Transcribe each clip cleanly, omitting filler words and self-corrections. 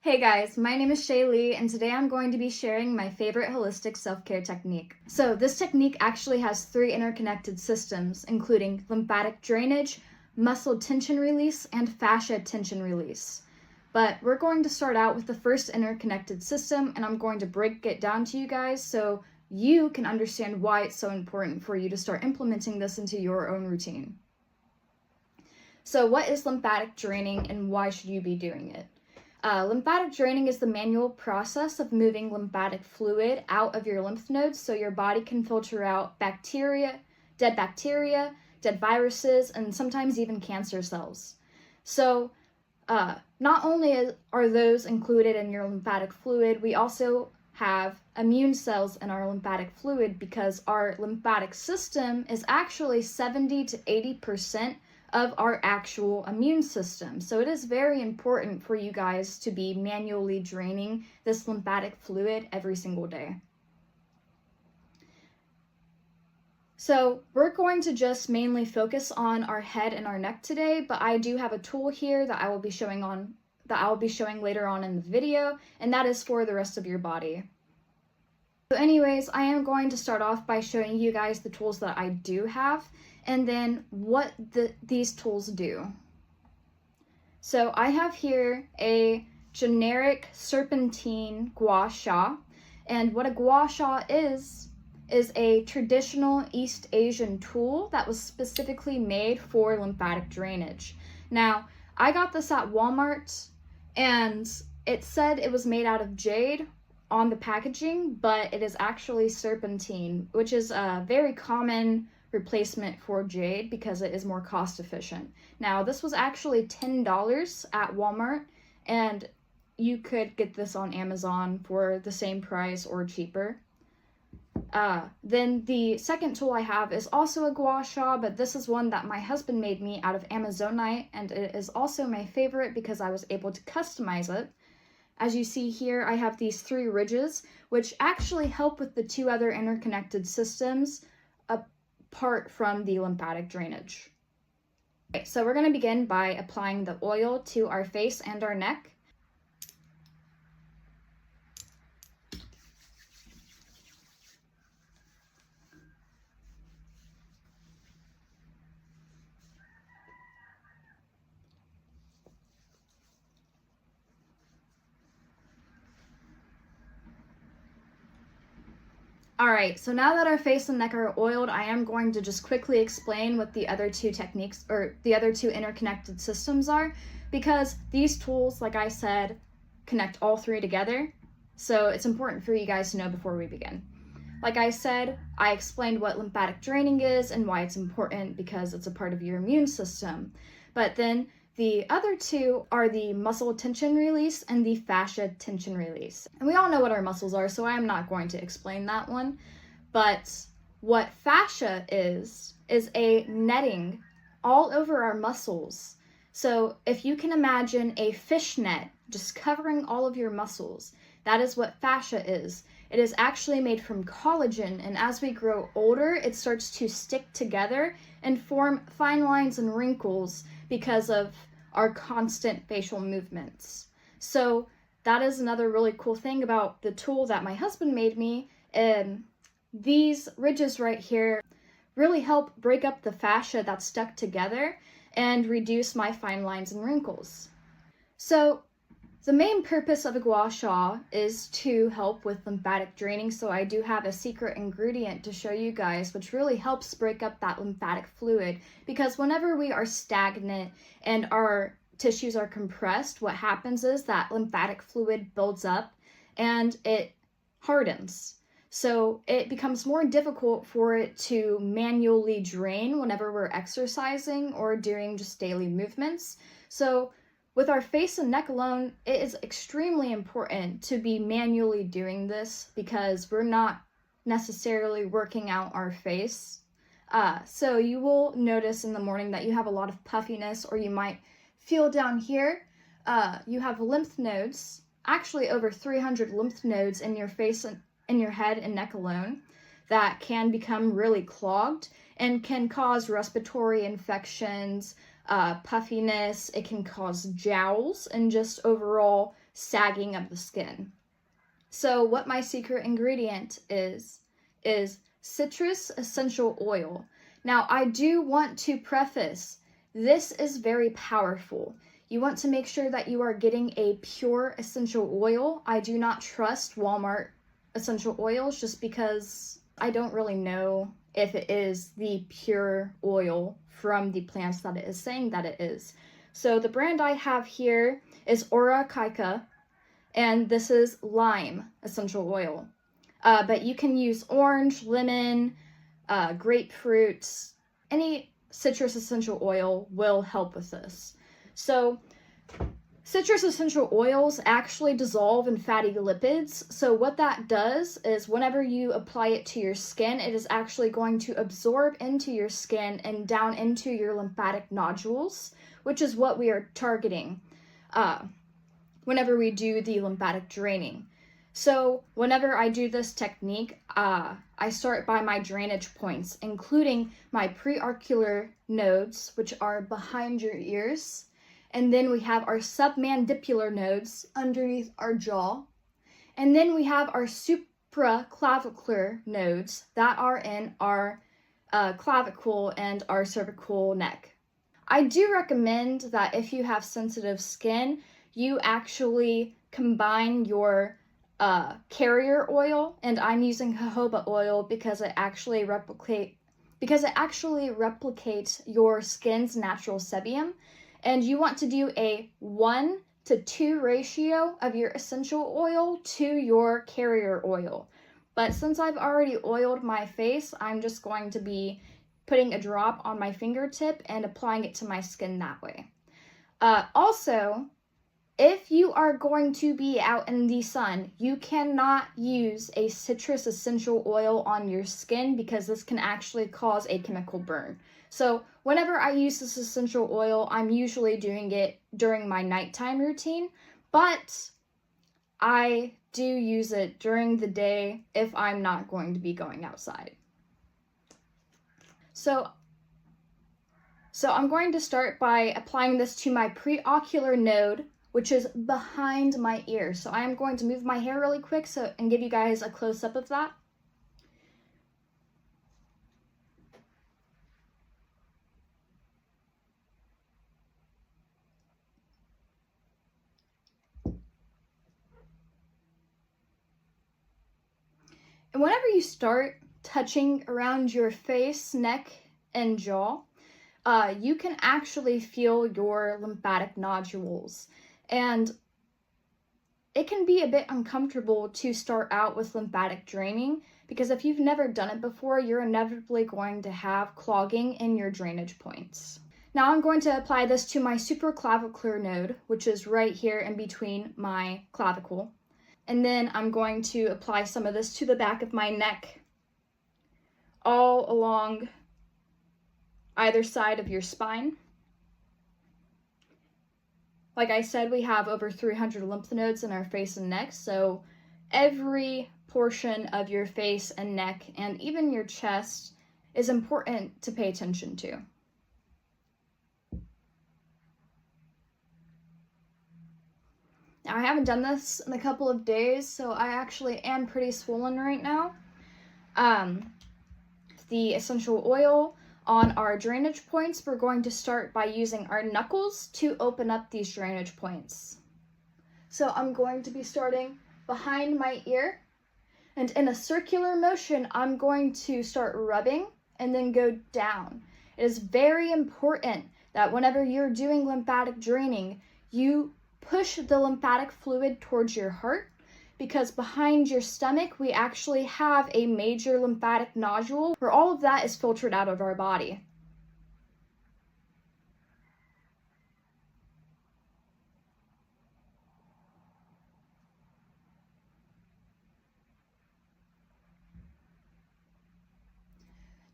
Hey guys, my name is Chea'Lee, and today I'm going to be sharing my favorite holistic self-care technique. So this technique actually has 3 interconnected systems, including lymphatic drainage, muscle tension release, and fascia tension release. But we're going to start out with the first interconnected system, and I'm going to break it down to you guys so you can understand why it's so important for you to start implementing this into your own routine. So what is lymphatic draining and why should you be doing it? Lymphatic draining is the manual process of moving lymphatic fluid out of your lymph nodes so your body can filter out bacteria, dead viruses, and sometimes even cancer cells. So not only are those included in your lymphatic fluid, we also have immune cells in our lymphatic fluid because our lymphatic system is actually 70 to 80% of our actual immune system. So it is very important for you guys to be manually draining this lymphatic fluid every single day. So we're going to just mainly focus on our head and our neck today, but I do have a tool here that I will be showing later on in the video, and that is for the rest of your body. So anyways, I am going to start off by showing you guys the tools that I do have, and then what these tools do. So I have here a generic serpentine gua sha, and what a gua sha is a traditional East Asian tool that was specifically made for lymphatic drainage. Now, I got this at Walmart, and it said it was made out of jade on the packaging, but it is actually serpentine, which is a very common replacement for jade because it is more cost efficient. Now, this was actually $10 at Walmart, and you could get this on Amazon for the same price or cheaper. Then the second tool I have is also a gua sha, but this is one that my husband made me out of Amazonite, and it is also my favorite because I was able to customize it. As you see here, I have these 3 ridges, which actually help with the 2 other interconnected systems apart from the lymphatic drainage. Okay, so we're going to begin by applying the oil to our face and our neck. Alright, so now that our face and neck are oiled, I am going to just quickly explain what the other 2 techniques, or the other 2 interconnected systems are, because these tools, like I said, connect all 3 together, so it's important for you guys to know before we begin. Like I said, I explained what lymphatic draining is and why it's important because it's a part of your immune system, but then the other 2 are the muscle tension release and the fascia tension release. And we all know what our muscles are, so I'm not going to explain that one. But what fascia is a netting all over our muscles. So if you can imagine a fish net just covering all of your muscles, that is what fascia is. It is actually made from collagen, and as we grow older, it starts to stick together and form fine lines and wrinkles because of our constant facial movements. So that is another really cool thing about the tool that my husband made me. These ridges right here really help break up the fascia that's stuck together and reduce my fine lines and wrinkles. So the main purpose of a gua sha is to help with lymphatic draining, so I do have a secret ingredient to show you guys, which really helps break up that lymphatic fluid, because whenever we are stagnant and our tissues are compressed, what happens is that lymphatic fluid builds up and it hardens. So it becomes more difficult for it to manually drain whenever we're exercising or doing just daily movements. So with our face and neck alone, it is extremely important to be manually doing this because we're not necessarily working out our face. So you will notice in the morning that you have a lot of puffiness, or you might feel down here, you have lymph nodes, actually over 300 lymph nodes in your face and in your head and neck alone, that can become really clogged and can cause respiratory infections, puffiness. It can cause jowls and just overall sagging of the skin. So what my secret ingredient is citrus essential oil. Now, I do want to preface, this is very powerful. You want to make sure that you are getting a pure essential oil. I do not trust Walmart essential oils just because I don't really know if it is the pure oil from the plants that it is saying that it is. So the brand I have here is Ora Kaika, and this is lime essential oil. But you can use orange, lemon, grapefruit, any citrus essential oil will help with this. So citrus essential oils actually dissolve in fatty lipids. So what that does is whenever you apply it to your skin, it is actually going to absorb into your skin and down into your lymphatic nodules, which is what we are targeting whenever we do the lymphatic draining. So whenever I do this technique, I start by my drainage points, including my preauricular nodes, which are behind your ears. And then we have our submandibular nodes underneath our jaw. And then we have our supraclavicular nodes that are in our clavicle and our cervical neck. I do recommend that if you have sensitive skin, you actually combine your carrier oil, and I'm using jojoba oil because it actually replicates your skin's natural sebum, and you want to do a 1:2 ratio of your essential oil to your carrier oil. But since I've already oiled my face, I'm just going to be putting a drop on my fingertip and applying it to my skin that way. Also, if you are going to be out in the sun, you cannot use a citrus essential oil on your skin because this can actually cause a chemical burn. So whenever I use this essential oil, I'm usually doing it during my nighttime routine, but I do use it during the day if I'm not going to be going outside. So I'm going to start by applying this to my preocular node, which is behind my ear. So I am going to move my hair really quick and give you guys a close-up of that. And whenever you start touching around your face, neck, and jaw, you can actually feel your lymphatic nodules. And it can be a bit uncomfortable to start out with lymphatic draining because if you've never done it before, you're inevitably going to have clogging in your drainage points. Now I'm going to apply this to my supraclavicular node, which is right here in between my clavicle. And then I'm going to apply some of this to the back of my neck, all along either side of your spine. Like I said, we have over 300 lymph nodes in our face and neck, so every portion of your face and neck, and even your chest, is important to pay attention to. Now, I haven't done this in a couple of days, so I actually am pretty swollen right now. The essential oil on our drainage points, we're going to start by using our knuckles to open up these drainage points. So I'm going to be starting behind my ear, and in a circular motion, I'm going to start rubbing and then go down. It is very important that whenever you're doing lymphatic draining, you push the lymphatic fluid towards your heart, because behind your stomach, we actually have a major lymphatic nodule where all of that is filtered out of our body.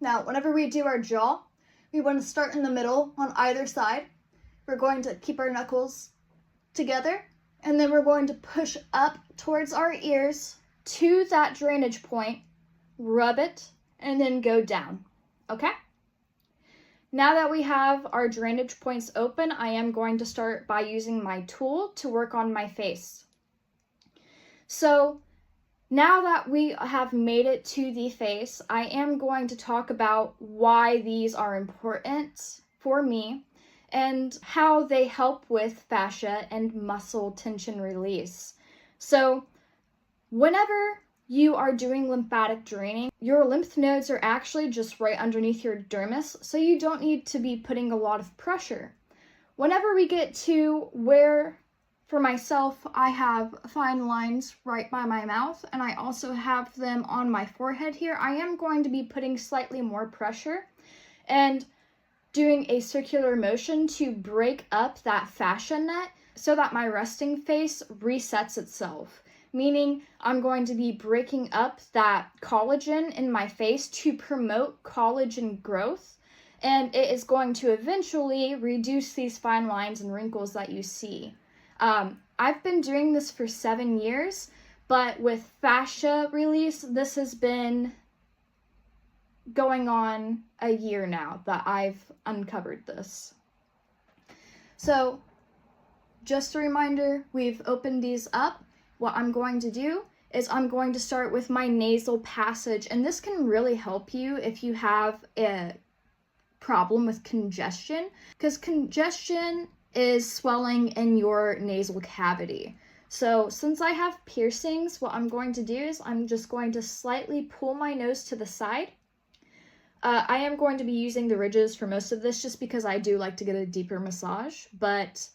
Now, whenever we do our jaw, we want to start in the middle on either side. We're going to keep our knuckles together, and then we're going to push up towards our ears to that drainage point, rub it, and then go down, okay? Now that we have our drainage points open, I am going to start by using my tool to work on my face. So now that we have made it to the face, I am going to talk about why these are important for me and how they help with fascia and muscle tension release. So whenever you are doing lymphatic draining, your lymph nodes are actually just right underneath your dermis, so you don't need to be putting a lot of pressure. Whenever we get to where, for myself, I have fine lines right by my mouth, and I also have them on my forehead here, I am going to be putting slightly more pressure and doing a circular motion to break up that fascia net so that my resting face resets itself. Meaning I'm going to be breaking up that collagen in my face to promote collagen growth, and it is going to eventually reduce these fine lines and wrinkles that you see. I've been doing this for 7 years, but with fascia release, this has been going on a year now that I've uncovered this. So, just a reminder, we've opened these up. What I'm going to do is I'm going to start with my nasal passage, and this can really help you if you have a problem with congestion, because congestion is swelling in your nasal cavity. So since I have piercings, what I'm going to do is I'm just going to slightly pull my nose to the side. I am going to be using the ridges for most of this just because I do like to get a deeper massage, but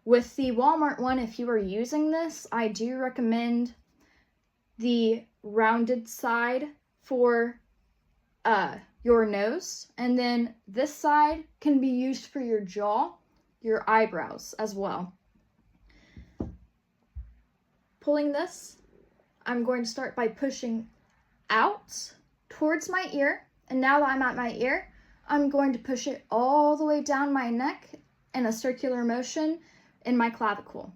with the Walmart one, if you are using this, I do recommend the rounded side for your nose, and then this side can be used for your jaw, your eyebrows as well. Pulling this, I'm going to start by pushing out towards my ear, and now that I'm at my ear, I'm going to push it all the way down my neck in a circular motion in my clavicle.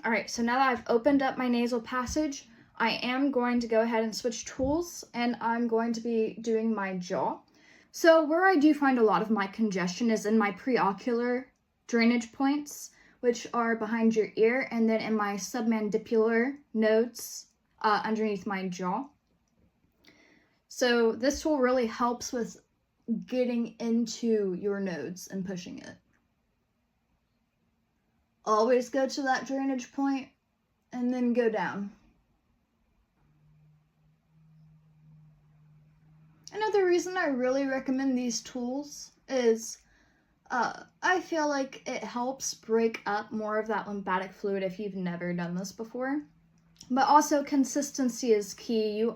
All right, so now that I've opened up my nasal passage, I am going to go ahead and switch tools, and I'm going to be doing my jaw. So where I do find a lot of my congestion is in my preocular drainage points, which are behind your ear, and then in my submandibular nodes underneath my jaw. So this tool really helps with getting into your nodes and pushing it. Always go to that drainage point and then go down. Another reason I really recommend these tools is I feel like it helps break up more of that lymphatic fluid if you've never done this before. But also consistency is key.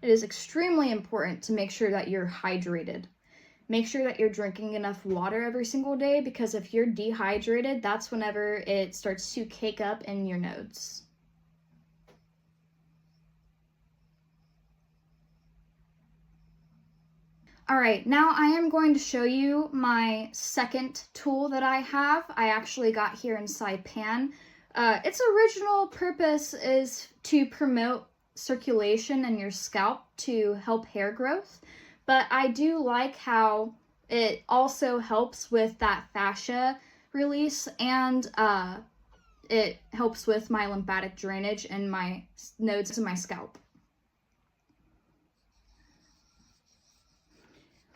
It is extremely important to make sure that you're hydrated. Make sure that you're drinking enough water every single day, because if you're dehydrated, that's whenever it starts to cake up in your nodes. All right, now I am going to show you my second tool that I have. I actually got here in Saipan. Its original purpose is to promote circulation in your scalp to help hair growth. But I do like how it also helps with that fascia release, and it helps with my lymphatic drainage and my nodes in my scalp.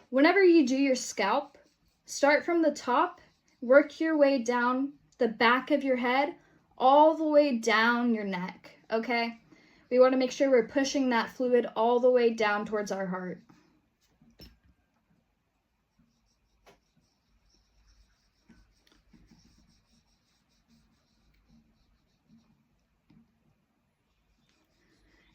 Whenever you do your scalp, start from the top, work your way down the back of your head, all the way down your neck, okay? We want to make sure we're pushing that fluid all the way down towards our heart.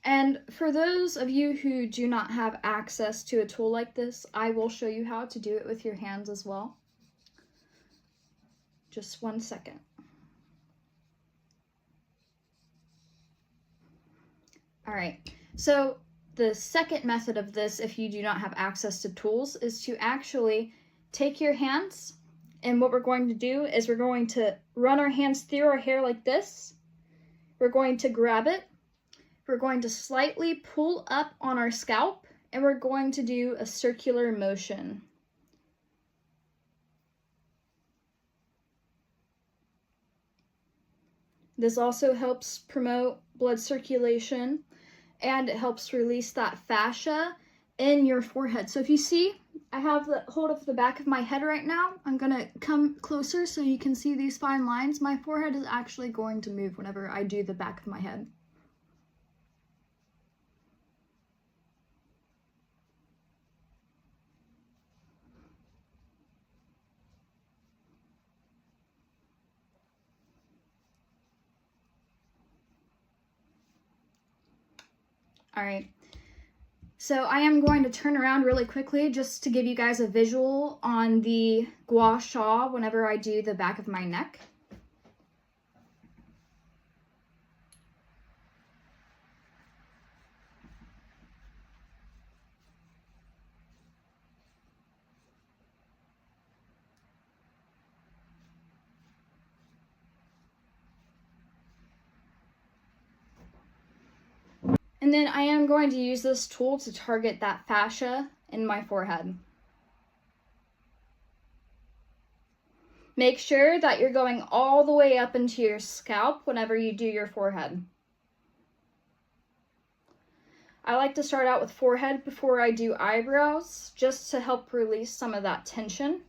And for those of you who do not have access to a tool like this, I will show you how to do it with your hands as well. Just 1 second. All right, so the second method of this, if you do not have access to tools, is to actually take your hands, and what we're going to do is we're going to run our hands through our hair like this. We're going to grab it. We're going to slightly pull up on our scalp, and we're going to do a circular motion. This also helps promote blood circulation, and it helps release that fascia in your forehead. So if you see, I have the hold of the back of my head right now. I'm gonna come closer so you can see these fine lines. My forehead is actually going to move whenever I do the back of my head. All right, so I am going to turn around really quickly just to give you guys a visual on the gua sha whenever I do the back of my neck. And then I am going to use this tool to target that fascia in my forehead. Make sure that you're going all the way up into your scalp whenever you do your forehead. I like to start out with forehead before I do eyebrows, just to help release some of that tension.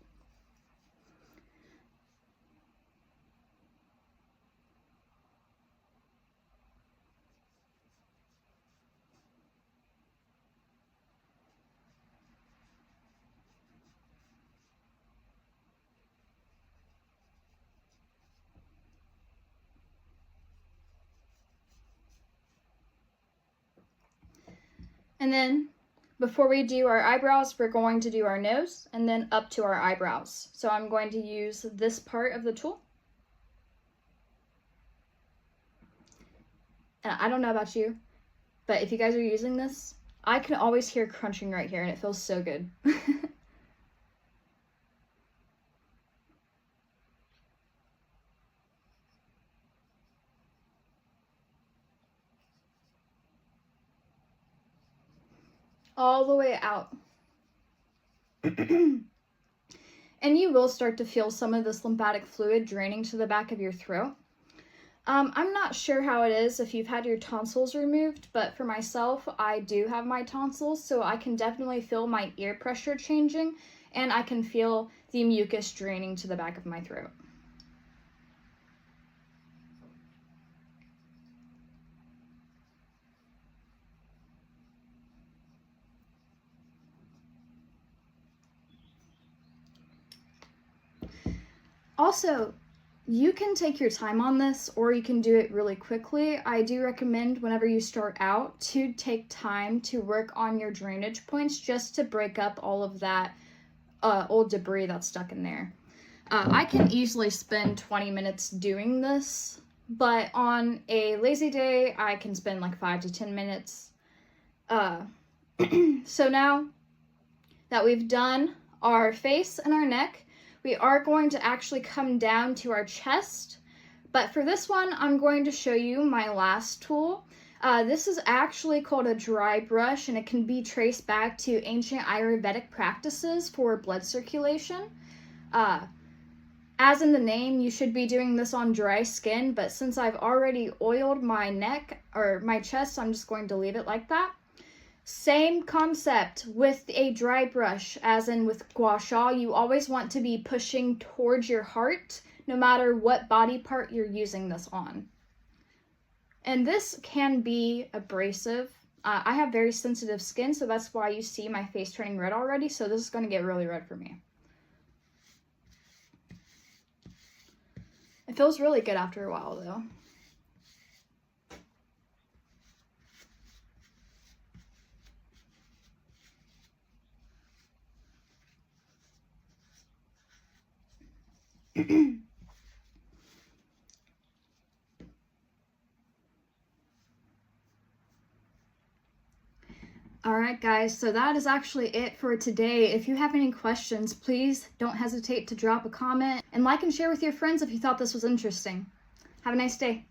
And then before we do our eyebrows, we're going to do our nose and then up to our eyebrows. So I'm going to use this part of the tool. And I don't know about you, but if you guys are using this, I can always hear crunching right here and it feels so good. All the way out. And you will start to feel some of this lymphatic fluid draining to the back of your throat. I'm not sure how it is if you've had your tonsils removed, but for myself, I do have my tonsils, so I can definitely feel my ear pressure changing, and I can feel the mucus draining to the back of my throat. Also, you can take your time on this or you can do it really quickly. I do recommend whenever you start out to take time to work on your drainage points just to break up all of that old debris that's stuck in there. I can easily spend 20 minutes doing this, but on a lazy day, I can spend like 5 to 10 minutes. So now that we've done our face and our neck, we are going to actually come down to our chest, but for this one, I'm going to show you my last tool. This is actually called a dry brush, and it can be traced back to ancient Ayurvedic practices for blood circulation. As in the name, you should be doing this on dry skin, but since I've already oiled my neck or my chest, I'm just going to leave it like that. Same concept with a dry brush, as in with gua sha, you always want to be pushing towards your heart, no matter what body part you're using this on. And this can be abrasive. I have very sensitive skin, so that's why you see my face turning red already, so this is going to get really red for me. It feels really good after a while, though. All right, guys, so that is actually it for today. If you have any questions, please don't hesitate to drop a comment and like and share with your friends if you thought this was interesting. Have a nice day.